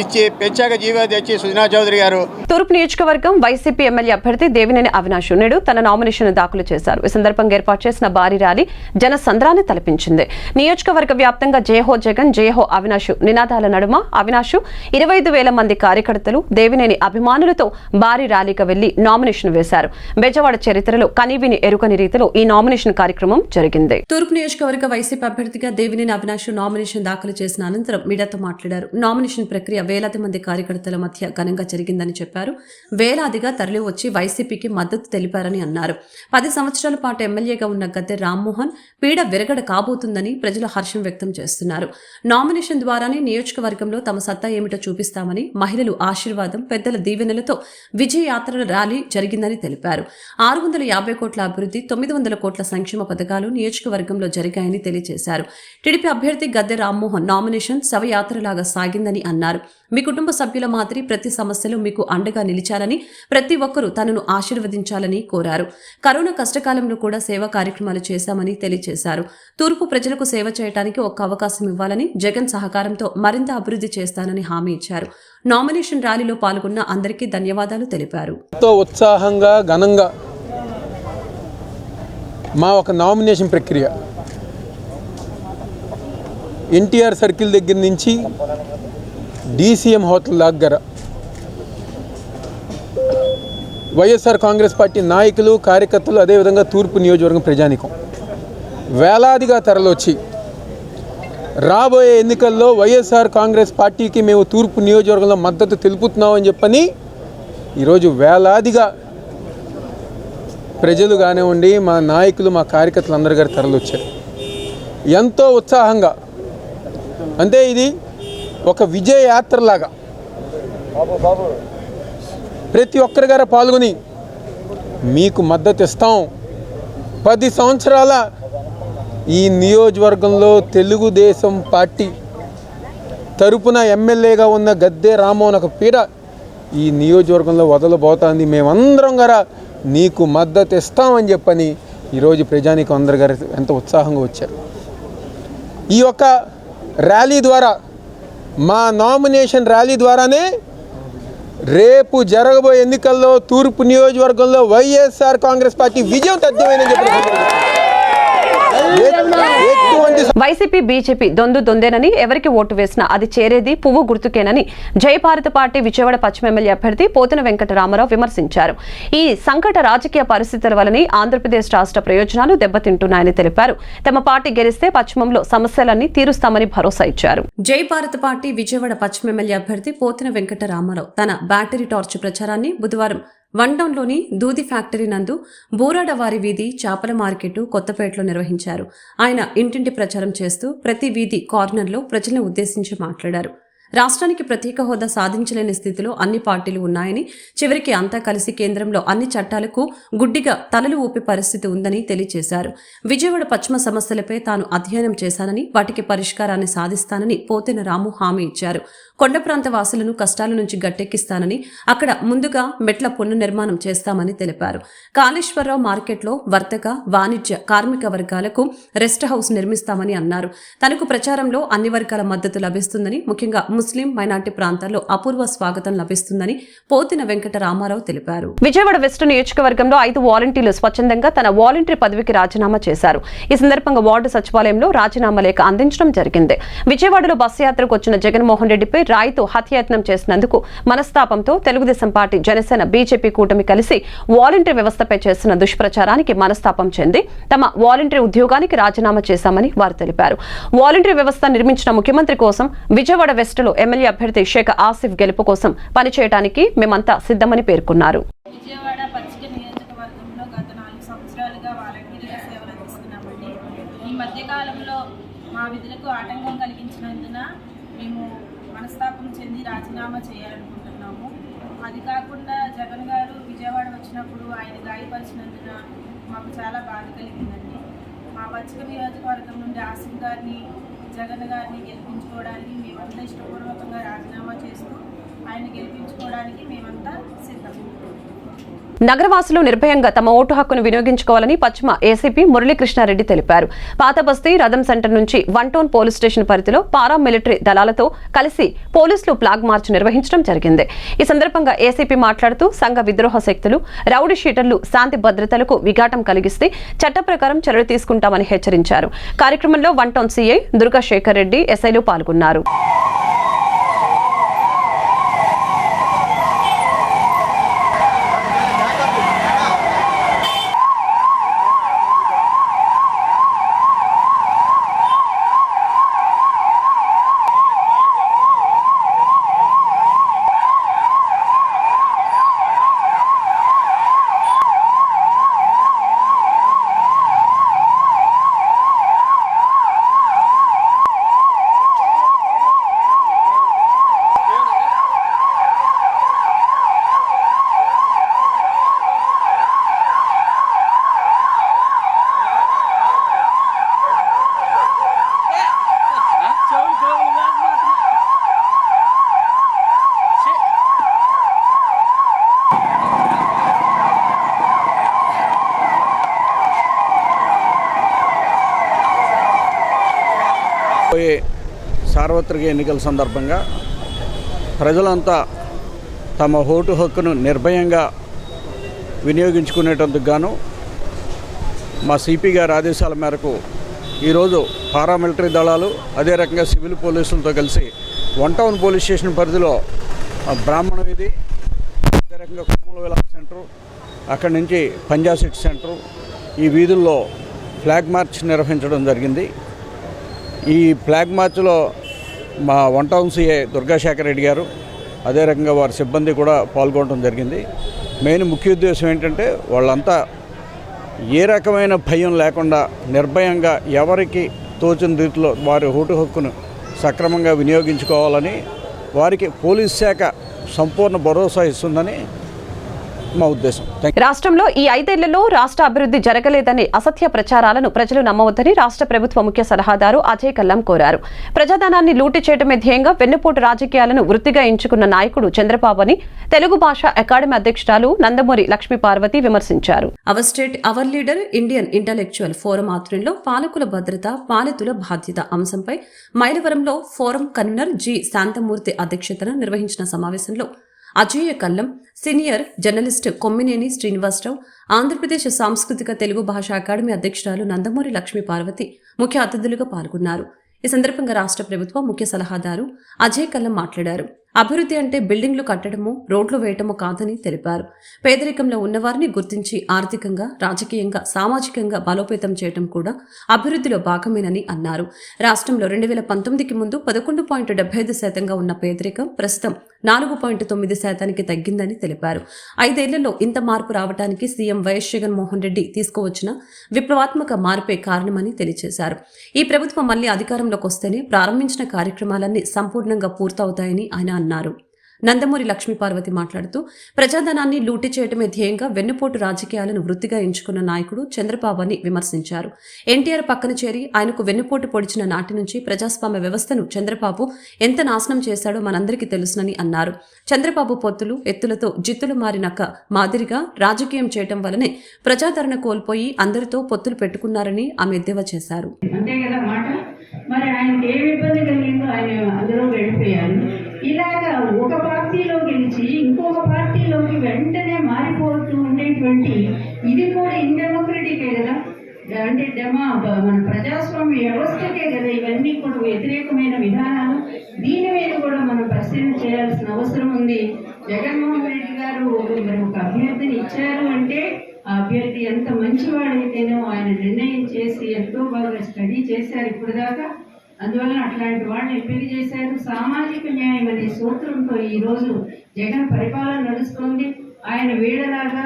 ఇచ్చి ప్రత్యేక జీవో తెచ్చి సుజనా చౌదరి గారు. తూర్పు నియోజకవర్గం వైసీపీ ఎమ్మెల్యే అభ్యర్థి దేవినేని అవినాష్ నేడు తన నామినేషన్ దాఖలు చేశారు. ఈ సందర్భంగా ఏర్పాటు చేసిన భారీ ర్యాలీ జన సంద్రాన్ని తలపించింది. నియోజకవర్గ వ్యాప్తంగా జయహో జగన్ జయహో అవినాష్ నినాదాల నడుమ అవినాష్ 25,000 మంది కార్యకర్తలు దేవినేని అభిమానులతో భారీ ర్యాలీగా వెళ్లి నామినేషన్ వేశారు. బెజవాడ చరిత్రలో కనీవిని ఎరుకని రీతిలో ఈ నామినేషన్ కార్యక్రమం జరిగింది. తూర్పు నియోజకవర్గ వైసీపీ అభ్యర్థిగా దేవినేని అవినాష్ నామినేషన్ దాఖలు చేసిన అనంతరం మీడియాతో మాట్లాడారు. నామినేషన్ ప్రక్రియ వేలాది మంది కార్యకర్తల మధ్య ఘనంగా జరిగిందని చెప్పారు. వేలాదిగా తరలి వచ్చి వైసీపీకి మద్దతు తెలిపారని అన్నారు. 10 సంవత్సరాల పాటు ఎమ్మెల్యేగా ఉన్న గద్దె రామ్మోహన్ పీడ విరగడ కాబోతుందని ప్రజలు హర్షం వ్యక్తం చేస్తున్నారు. నామినేషన్ ద్వారానే నియోజకవర్గంలో తమ సత్తా ఏమిటో చూపిస్తామని, మహిళలు ఆశీర్వాదం, పెద్దల దీవెనలతో విజయ యాత్రల ర్యాలీ జరిగిందని తెలిపారు. 650 కోట్ల అభివృద్ధి, 900 కోట్ల సంక్షేమ పథకాలు నియోజకవర్గంలో జరిగాయని తెలియజేశారు. టీడీపీ అభ్యర్థి గద్దె రామ్మోహన్ నామినేషన్ శవయాత్రలాగా సాగిందని అన్నారు. మీ కుటుంబ సభ్యుల మాదిరి ప్రతి సమస్యలో మీకు అండగా నిలిచాలని, ప్రతి ఒక్కరూ తనను ఆశీర్వదించాలని కోరారు. కరోనా కష్టకాలంలో కూడా సేవా కార్యక్రమాలు చేశామని తెలియజేశారు. తూర్పు ప్రజలకు సేవ చేయడానికి ఒక్క అవకాశం ఇవ్వాలని, జగన్ సహకారంతో మరింత అభివృద్ధి చేస్తానని హామీ ఇచ్చారు. నామినేషన్ ర్యాలీలో పాల్గొన్న అందరికీ ధన్యవాదాలు తెలిపారు. ఉత్సాహంగా ఘనంగా మా ఒక నామినేషన్ ప్రక్రియ ఎన్టీఆర్ సర్కిల్ దగ్గర నుంచి డీసీఎం హోటల్ దగ్గర వైఎస్ఆర్ కాంగ్రెస్ పార్టీ నాయకులు, కార్యకర్తలు, అదేవిధంగా తూర్పు నియోజకవర్గం ప్రజానీకం వేలాదిగా తరలొచ్చి రాబోయే ఎన్నికల్లో వైఎస్ఆర్ కాంగ్రెస్ పార్టీకి మేము తూర్పు నియోజకవర్గంలో మద్దతు తెలుపుతున్నామని చెప్పని ఈరోజు వేలాదిగా ప్రజలు కానివ్వండి, మా నాయకులు, మా కార్యకర్తలు అందరి గారు తరలొచ్చారు ఎంతో ఉత్సాహంగా. అంటే ఇది ఒక విజయ యాత్రలాగా ప్రతి ఒక్కరి గారు పాల్గొని మీకు మద్దతు ఇస్తాం. 10 సంవత్సరాల ఈ నియోజకవర్గంలో తెలుగుదేశం పార్టీ తరపున ఎమ్మెల్యేగా ఉన్న గద్దె రామ్మోహన్ ఒక పీడ ఈ నియోజకవర్గంలో వదలబోతోంది. మేమందరం గారా నీకు మద్దతు ఇస్తామని చెప్పని ఈరోజు ప్రజానీకం అందరు గారు ఎంత ఉత్సాహంగా వచ్చారు. ఈ యొక్క ర్యాలీ ద్వారా, మా నామినేషన్ ర్యాలీ ద్వారానే రేపు జరగబోయే ఎన్నికల్లో తూర్పు నియోజకవర్గంలో వైఎస్ఆర్ కాంగ్రెస్ పార్టీ విజయం తథ్యమైనని చెప్పి వైసీపీ బీజేపీ దొందేనని, ఎవరికి ఓటు వేసినా అది చేరేది పువ్వు గుర్తుకేనని జయభారత పార్టీ విజయవాడ పశ్చిమ ఎమ్మెల్యే అభ్యర్థి పోతిన వెంకటరామారావు విమర్శించారు. ఈ సంకట రాజకీయ పరిస్థితుల వల్లనే ఆంధ్రప్రదేశ్ రాష్ట్ర ప్రయోజనాలు దెబ్బతింటున్నాయని తెలిపారు. తమ పార్టీ గెలిస్తే పశ్చిమంలో సమస్యలన్నీ తీరుస్తామని భరోసా ఇచ్చారు. జయభారత పార్టీ విజయవాడ పశ్చిమ ఎమ్మెల్యే అభ్యర్థి పోతిన వెంకటరామారావు తన బ్యాటరీ టార్చ్ ప్రచారాన్ని బుధవారం వన్డౌన్లోని దూది ఫ్యాక్టరీ నందు బూరాడవారి వీధి, చేపల మార్కెట్, కొత్తపేటలో నిర్వహించారు. ఆయన ఇంటింటి ప్రచారం చేస్తూ ప్రతి వీధి కార్నర్లో ప్రజలను ఉద్దేశించి మాట్లాడారు. రాష్ట్రానికి ప్రత్యేక హోదా సాధించలేని స్థితిలో అన్ని పార్టీలు ఉన్నాయని, చివరికి అంతా కలిసి కేంద్రంలో అన్ని చట్టాలకు గుడ్డిగా తలలు ఊపే పరిస్థితి ఉందని తెలియజేశారు. విజయవాడ పశ్చిమ సమస్యలపై తాను అధ్యయనం చేశానని, వాటికి పరిష్కారాన్ని సాధిస్తానని పోతిన రాము హామీ ఇచ్చారు. కొండ ప్రాంత వాసులను కష్టాల నుంచి గట్టెక్కిస్తానని, అక్కడ ముందుగా మెట్ల పునర్నిర్మాణం చేస్తామని తెలిపారు. కాళేశ్వరరావు మార్కెట్లో వర్తక, వాణిజ్య, కార్మిక వర్గాలకు రెస్ట్ హౌస్ నిర్మిస్తామని అన్నారు. తనకు ప్రచారంలో అన్ని వర్గాల మద్దతు లభిస్తుందని, ముఖ్యంగా ముస్లిం మైనార్టీ ప్రాంతాల్లో అపూర్వ స్వాగతం లభిస్తుందని పోతిన వెంకట రామారావు తెలిపారు. విజయవాడ వెస్ట్ నియోజకవర్గంలో 5 వాలంటీర్లు స్వచ్ఛందంగా తన వాలంటీర్ పదవికి రాజీనామా చేశారు. ఈ సందర్భంగా వార్డు సచివాలయంలో రాజీనామా లేఖ అందించడం జరిగింది. విజయవాడలో బస్సు యాత్రకు వచ్చిన జగన్మోహన్ రెడ్డిపై రాయితో హత్యాయత్నం చేసినందుకు మనస్తాపంతో తెలుగుదేశం పార్టీ, జనసేన, బీజేపీ కూటమి కలిసి వాలంటీర్ వ్యవస్థపై చేస్తున్న దుష్ప్రచారానికి మనస్తాపం చెంది తమ వాలంటీర్ ఉద్యోగానికి రాజీనామా చేశామని వారు తెలిపారు. వాలంటీర్ వ్యవస్థ నిర్మించిన ముఖ్యమంత్రి కోసం విజయవాడ వెస్టులో ఎమ్మెల్యే అభ్యర్థి షేక్ ఆసిఫ్ గెలుపు కోసం పనిచేయడానికి మేమంతా సిద్ధమని పేర్కొన్నారు. విజయవాడ పశ్చిమ నియోజకవర్గంలో గత 4 సంవత్సరాలుగా వాలంటీర్గా సేవలు అందిస్తున్నామండి. ఈ మధ్యకాలంలో మా విధులకు ఆటంకం కలిగించినందున మేము మనస్తాపం చెంది రాజీనామా చేయాలనుకుంటున్నాము. అది కాకుండా జగన్ గారు విజయవాడ వచ్చినప్పుడు ఆయన గాయపరిచినందున మాకు చాలా బాధ కలిగిందండి. మా పశ్చిమ నియోజకవర్గం నుండి ఆసిఫ్ గారిని, జగన్ గారిని గెలిపించుకోవడానికి మేమంతా ఇష్టపూర్వకంగా రాజీనామా చేస్తూ ఆయన గెలిపించుకోవడానికి మేమంతా సిద్ధం. నగరవాసులు నిర్భయంగా తమ ఓటు హక్కును వినియోగించుకోవాలని పశ్చిమ ఏసీపీ మురళీకృష్ణారెడ్డి తెలిపారు. పాత బస్తీ రథం సెంటర్ నుంచి 1 టౌన్ పోలీస్ స్టేషన్ పరిధిలో పారామిలిటరీ దళాలతో కలిసి పోలీసులు ఫ్లాగ్ మార్చ్ నిర్వహించడం జరిగింది. ఈ సందర్భంగా ఏసీపీ మాట్లాడుతూ సంఘ విద్రోహ శక్తులు, రౌడీ షీటర్లు శాంతి భద్రతలకు విఘాటం కలిగిస్తే చట్ట ప్రకారం చర్యలు తీసుకుంటామని హెచ్చరించారు. కార్యక్రమంలో 1 టౌన్ సీఐ దుర్గా శేఖర్ రెడ్డి, ఎస్ఐలు పాల్గొన్నారు. సార్వత్రిక ఎన్నికల సందర్భంగా ప్రజలంతా తమ ఓటు హక్కును నిర్భయంగా వినియోగించుకునేటందుకు గాను మా సిపి గారి ఆదేశాల మేరకు ఈరోజు పారామిలిటరీ దళాలు, అదే రకంగా సివిల్ పోలీసులతో కలిసి 1 టౌన్ పోలీస్ స్టేషన్ పరిధిలో బ్రాహ్మణ వీధి, అదే రకంగా కొమ్మల విలాస్ సెంటరు, అక్కడి నుంచి పంజాబ్ సిటీ సెంటరు, ఈ వీధుల్లో ఫ్లాగ్ మార్చ్ నిర్వహించడం జరిగింది. ఈ ఫ్లాగ్ మార్చ్లో మా 1 టౌన్ సిఐ దుర్గా శేఖర్ రెడ్డి గారు, అదే రకంగా వారి సిబ్బంది కూడా పాల్గొనడం జరిగింది. మెయిన్ ముఖ్య ఉద్దేశం ఏంటంటే వాళ్ళంతా ఏ రకమైన భయం లేకుండా నిర్భయంగా ఎవరికి తోచిన రీతిలో వారి ఓటు హక్కును సక్రమంగా వినియోగించుకోవాలని వారికి పోలీస్ శాఖ సంపూర్ణ భరోసా ఇస్తుందని మా ఉద్దేశం. రాష్ట్రంలో ఈ 5 ఏళ్లలో రాష్ట్ర అభివృద్ధి జరగలేదని అసత్య ప్రచారాలను ప్రజలు నమ్మవద్దని రాష్ట్ర ప్రభుత్వ ముఖ్య సలహాదారు అజయ్ కల్లం కోరారు. ప్రజాధనాన్ని లూటీ చేయడమే ధ్యేయంగా వెన్నుపోటు రాజకీయాలను వృత్తిగా ఎంచుకున్న నాయకుడు చంద్రబాబు అని తెలుగు భాష అకాడమీ అధ్యక్షురాలు నందమూరి లక్ష్మీ పార్వతి విమర్శించారు. Our state our leader Indian intellectual forum ఆధ్వర్యంలో పాలకుల భద్రత, పాలితుల బాధ్యత అంశంపై మైలవరంలో ఫోరం కన్వీనర్ జి శాంతమూర్తి అధ్యక్షతన నిర్వహించిన సమావేశంలో అజయ్ కల్లం, సీనియర్ జర్నలిస్ట్ కొమ్మినేని శ్రీనివాసరావు, ఆంధ్రప్రదేశ్ సాంస్కృతిక తెలుగు భాషా అకాడమీ అధ్యక్షురాలు నందమూరి లక్ష్మీ పార్వతి ముఖ్య అతిథులుగా పాల్గొన్నారు. ఈ సందర్భంగా రాష్ట్ర ప్రభుత్వ ముఖ్య సలహాదారు అజయ్ కల్లం మాట్లాడారు. అభివృద్ధి అంటే బిల్డింగ్లు కట్టడము, రోడ్లు వేయటము కాదని తెలిపారు. పేదరికంలో ఉన్నవారిని గుర్తించి ఆర్థికంగా, రాజకీయంగా, సామాజికంగా బలోపేతం చేయటం కూడా అభివృద్ధిలో భాగమేనని అన్నారు. రాష్ట్రంలో 2019కి ముందు 11.75% ఉన్న పేదరికం ప్రస్తుతం 4.9% తగ్గిందని తెలిపారు. 5 ఏళ్లలో ఇంత మార్పు రావడానికి సీఎం వైఎస్ జగన్మోహన్ రెడ్డి తీసుకువచ్చిన విప్లవాత్మక మార్పే కారణమని తెలియజేశారు. ఈ ప్రభుత్వం మళ్లీ అధికారంలోకి వస్తేనే ప్రారంభించిన కార్యక్రమాలన్నీ సంపూర్ణంగా పూర్తవుతాయని ఆయన అన్నారు. నందమూరి లక్ష్మీపార్వతి మాట్లాడుతూ ప్రజాధనాన్ని లూటీ చేయటమే ధ్యేయంగా వెన్నుపోటు రాజకీయాలను వృత్తిగా ఎంచుకున్న నాయకుడు చంద్రబాబు అని విమర్శించారు. ఎన్టీఆర్ పక్కన చేరి ఆయనకు వెన్నుపోటు పొడిచిన నాటి నుంచి ప్రజాస్వామ్య వ్యవస్థను చంద్రబాబు ఎంత నాశనం చేశాడో మనందరికీ తెలుసునని అన్నారు. చంద్రబాబు పొత్తులు ఎత్తులతో జిత్తులు మారినాక మాదిరిగా రాజకీయం చేయటం వల్లనే ప్రజాదరణ కోల్పోయి అందరితో పొత్తులు పెట్టుకున్నారని ఆమె ఎద్దేవా చేశారు. మరి ఆయనకి ఏమి ఇబ్బంది కలిగిందో ఆయన అందులో వెళ్ళిపోయారు. ఇలాగా ఒక పార్టీలో గెలిచి ఇంకొక పార్టీలోకి వెంటనే మారిపోతూ ఉండేటువంటి ఇది కూడా ఇన్డెమోక్రటికే కదా, అంటే మన ప్రజాస్వామ్య వ్యవస్థకే కదా ఇవన్నీ కూడా వ్యతిరేకమైన విధానాలు. దీని మీద కూడా మనం పరిశీలన చేయాల్సిన అవసరం ఉంది. జగన్మోహన్ రెడ్డి గారు ఒక అభ్యర్థిని ఇచ్చారు అంటే ఆ అభ్యర్థి ఎంత మంచివాడైతేనో ఆయన నిర్ణయం చేసి ఎంతో బాగా స్టడీ చేశారు ఇప్పుడు దాకా. అందువల్ల అట్లాంటి వాళ్ళని ఎంపిక చేశారు. సామాజిక న్యాయం అనే సూత్రంతో ఈరోజు జగన్ పరిపాలన నడుస్తుంది. ఆయన వీడలాగా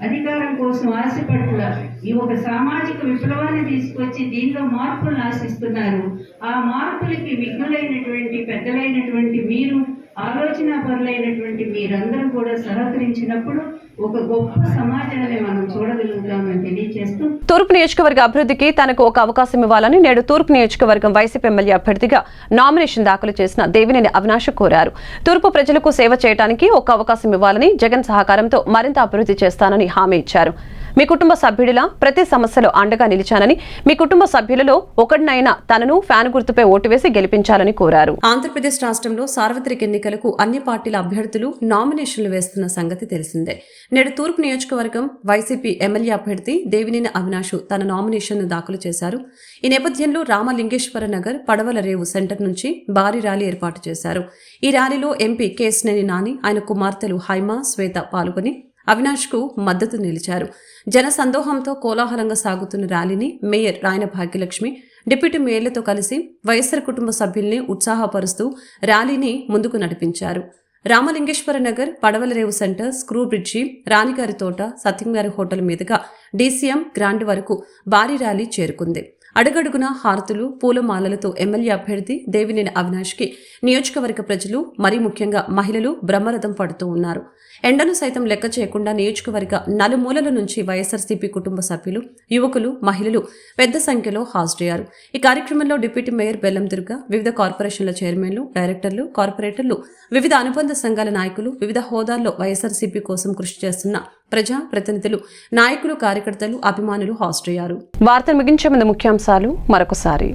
అధికారం కోసం ఆశపట్ల ఈ ఒక సామాజిక విప్లవాన్ని తీసుకొచ్చి దీనిలో మార్పులను ఆశిస్తున్నారు. ఆ మార్పులకి విఘ్నులైనటువంటి పెద్దలైనటువంటి మీరు, ఆలోచన పరులైనటువంటి మీరందరూ కూడా సహకరించినప్పుడు ఒక గొప్ప సమాజాన్ని మనం చూడగలుగుతామని తెలియజేస్తూ తూర్పు నియోజకవర్గ అభివృద్ధికి తనకు ఒక అవకాశం ఇవ్వాలని నేడు తూర్పు నియోజకవర్గం వైసీపీ ఎమ్మెల్యే అభ్యర్థిగా నామినేషన్ దాఖలు చేసిన దేవినేని అవినాష్ కోరారు. తూర్పు ప్రజలకు సేవ చేయడానికి ఒక అవకాశం ఇవ్వాలని, జగన్ సహకారంతో మరింత అభివృద్ధి చేస్తానని హామీ ఇచ్చారు. మీ కుటుంబ సభ్యుడిలా ప్రతి సమస్యలో అండగా నిలిచానని, మీ కుటుంబ సభ్యులలో ఒకడినైనా తనను ఫ్యాన్ గుర్తుపై ఓటు వేసి గెలిపించాలని కోరారు. ఆంధ్రప్రదేశ్ రాష్ట్రంలో సార్వత్రిక ఎన్నికలకు అన్ని పార్టీల అభ్యర్థులు నామినేషన్లు వేస్తున్న సంగతి తెలిసిందే. నేడు తూర్పు నియోజకవర్గం వైసీపీ ఎమ్మెల్యే అభ్యర్థి దేవినేని అవినాష్ తన నామినేషన్ను దాఖలు చేశారు. ఈ నేపథ్యంలో రామలింగేశ్వర నగర్ పడవల రేవు సెంటర్ నుంచి భారీ ర్యాలీ ఏర్పాటు చేశారు. ఈ ర్యాలీలో ఎంపీ కేశినేని నాని, ఆయన కుమార్తెలు హైమా, శ్వేత పాల్గొని అవినాష్ కు మద్దతు నిలిచారు. జన సందోహంతో కోలాహలంగా సాగుతున్న ర్యాలీని మేయర్ రాయన భాగ్యలక్ష్మి, డిప్యూటీ మేయర్లతో కలిసి వైఎస్ఆర్ కుటుంబ సభ్యుల్ని ఉత్సాహపరుస్తూ ర్యాలీని ముందుకు నడిపించారు. Ramalingeswara Nagar, Padavalarevu centre, screw bridge, Ranigari Thota, Satyamgari hotel మీదుగా డీసీఎం గ్రాండ్ వరకు భారీ ర్యాలీ చేరుకుంది. అడుగడుగున హారతులు, పూలమాలలతో ఎమ్మెల్యే అభ్యర్థి దేవినేని అవినాష్కి నియోజకవర్గ ప్రజలు, మరీ ముఖ్యంగా మహిళలు బ్రహ్మరథం పడుతూ ఉన్నారు. ఎండను సైతం లెక్క చేయకుండా నియోజకవర్గ నలుమూలల నుంచి వైఎస్ఆర్సీపీ కుటుంబ సభ్యులు, యువకులు, మహిళలు పెద్ద సంఖ్యలో హాజరయ్యారు. ఈ కార్యక్రమంలో డిప్యూటీ మేయర్ బెల్లం దుర్గ, వివిధ కార్పొరేషన్ల చైర్మన్లు, డైరెక్టర్లు, కార్పొరేటర్లు, వివిధ అనుబంధ సంఘాల నాయకులు, వివిధ హోదాల్లో వైఎస్ఆర్సీపీ కోసం కృషి చేస్తున్న ప్రజా ప్రతినిధులు, నాయకులు, కార్యకర్తలు, అభిమానులు హాజరయ్యారు. వార్తలు ముగించే ముందు ముఖ్యాంశాలు మరొకసారి.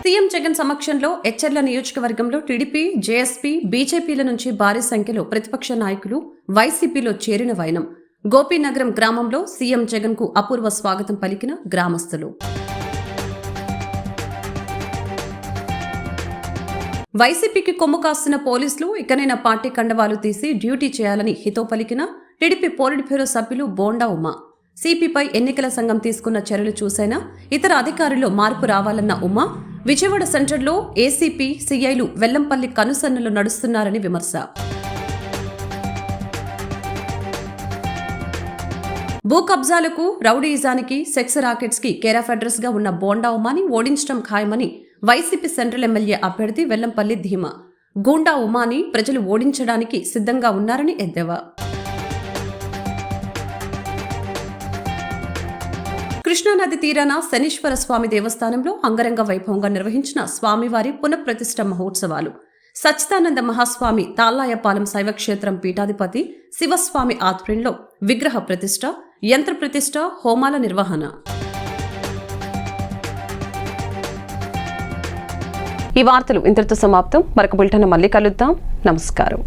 సీఎం జగన్ సమక్షంలో ఎచ్చెర్ల నియోజకవర్గంలో టీడీపీ, జేఎస్పీ, బీజేపీల నుంచి భారీ సంఖ్యలో ప్రతిపక్ష నాయకులు వైసీపీలో చేరిన వైనం. గోపీనగరం గ్రామంలో సీఎం జగన్ కు అపూర్వ స్వాగతం పలికిన గ్రామస్తులు. వైసీపీకి కొమ్ము కాస్తున్న పోలీసులు ఇకనైనా పార్టీ కండవాలు తీసి డ్యూటీ చేయాలని హితో పలికిన టీడీపీ పోలిట్ బ్యూరో సభ్యులు బోండా ఉమా. సిపిపై ఎన్నికల సంఘం తీసుకున్న చర్యలు చూసైనా ఇతర అధికారుల్లో మార్పు రావాలన్న ఉమా, విజయవాడ సెంటర్లో ఏసీపీ, సీఐలు వెల్లంపల్లి కనుసన్నలు నడుస్తున్నారని విమర్శ. భూ కబ్జాలకు, రౌడీయిజానికి, సెక్స్ రాకెట్స్ కి కేరాఫ్ అడ్రస్ గా ఉన్న బోండా ఉమాని ఓడించడం ఖాయమని వైసీపీ సెంట్రల్ ఎమ్మెల్యే అభ్యర్థి వెల్లంపల్లి ధీమా. గూండా ఉమాని ప్రజలు ఓడించడానికి సిద్ధంగా ఉన్నారని ఎద్దేవా. కృష్ణానది తీరాన శనీశ్వర స్వామి దేవస్థానంలో అంగరంగ వైభవంగా నిర్వహించిన స్వామివారి పునఃప్రతిష్ఠ మహోత్సవాలు. సచ్చిదానంద మహాస్వామి తాళ్లాయపాలెం శైవక్షేత్రం పీఠాధిపతి శివస్వామి ఆధ్వర్యంలో విగ్రహ ప్రతిష్ఠ, యంత్ర ప్రతిష్ఠ, హోమాల నిర్వహణ. ఈ వార్తలు ఇంతటితో సమాప్తం. మరొక బులెటిన్ మళ్ళీ కలుద్దాం. నమస్కారం.